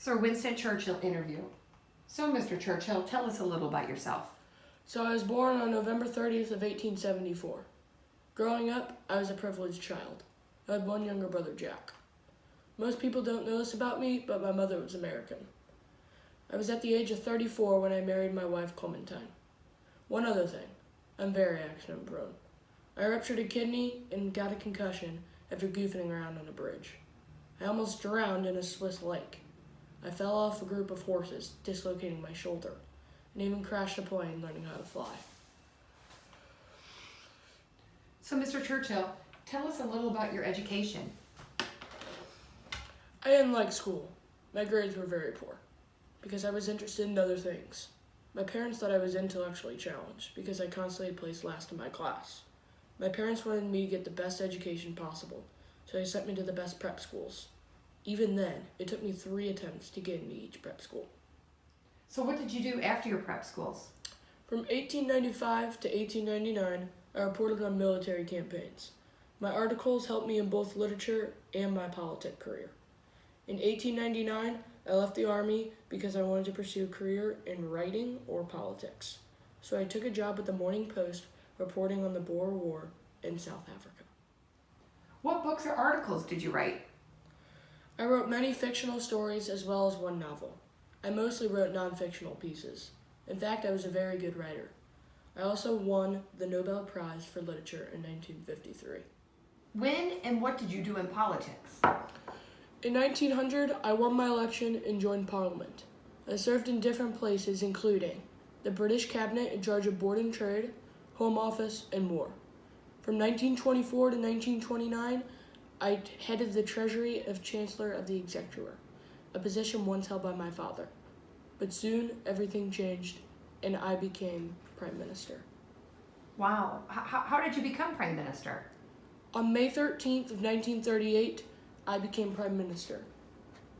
Sir Winston Churchill interview. So, Mr. Churchill, tell us a little about yourself. So I was born on November 30th of 1874. Growing up, I was a privileged child. I had one younger brother, Jack. Most people don't know this about me, but my mother was American. I was at the age of 34 when I married my wife, Clementine. One other thing, I'm very accident prone. I ruptured a kidney and got a concussion after goofing around on a bridge. I almost drowned in a Swiss lake. I fell off a group of horses, dislocating my shoulder, and even crashed a plane learning how to fly. So, Mr. Churchill, tell us a little about your education. I didn't like school. My grades were very poor because I was interested in other things. My parents thought I was intellectually challenged because I constantly placed last in my class. My parents wanted me to get the best education possible, so they sent me to the best prep schools. Even then, it took me 3 attempts to get into each prep school. So what did you do after your prep schools? From 1895 to 1899, I reported on military campaigns. My articles helped me in both literature and my politic career. In 1899, I left the Army because I wanted to pursue a career in writing or politics. So I took a job at the Morning Post reporting on the Boer War in South Africa. What books or articles did you write? I wrote many fictional stories as well as one novel. I mostly wrote non-fictional pieces. In fact, I was a very good writer. I also won the Nobel Prize for Literature in 1953. When and what did you do in politics? In 1900, I won my election and joined Parliament. I served in different places, including the British Cabinet in charge of Board and Trade, Home Office, and more. From 1924 to 1929, I headed the Treasury of Chancellor of the Exchequer, a position once held by my father. But soon, everything changed, and I became Prime Minister. Wow. How did you become Prime Minister? On May 13th of 1938, I became Prime Minister.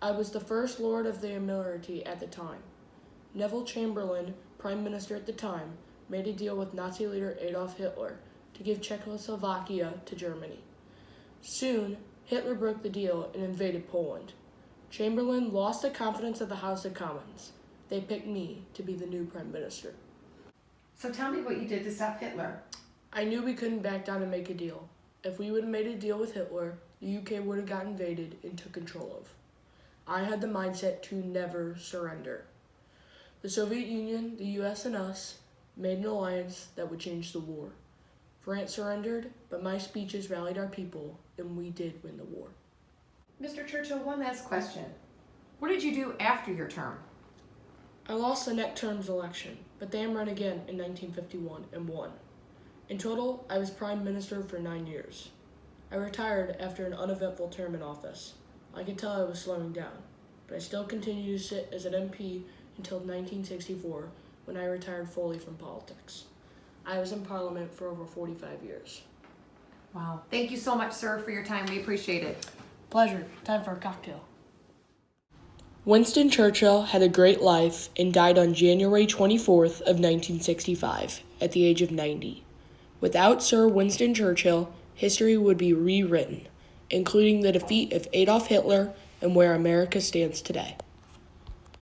I was the first Lord of the Admiralty at the time. Neville Chamberlain, Prime Minister at the time, made a deal with Nazi leader Adolf Hitler to give Czechoslovakia to Germany. Soon, Hitler broke the deal and invaded Poland. Chamberlain lost the confidence of the House of Commons. They picked me to be the new Prime Minister. So tell me what you did to stop Hitler. I knew we couldn't back down and make a deal. If we would have made a deal with Hitler, the UK would have got invaded and took control of. I had the mindset to never surrender. The Soviet Union, the US, and us made an alliance that would change the war. France surrendered, but my speeches rallied our people, and we did win the war. Mr. Churchill, one last question. What did you do after your term? I lost the next term's election, but then ran again in 1951 and won. In total, I was Prime Minister for 9 years. I retired after an uneventful term in office. I could tell I was slowing down, but I still continued to sit as an MP until 1964, when I retired fully from politics. I was in Parliament for over 45 years. Wow. Thank you so much, sir, for your time. We appreciate it. Pleasure. Time for a cocktail. Winston Churchill had a great life and died on January 24th of 1965 at the age of 90. Without Sir Winston Churchill, history would be rewritten, including the defeat of Adolf Hitler and where America stands today.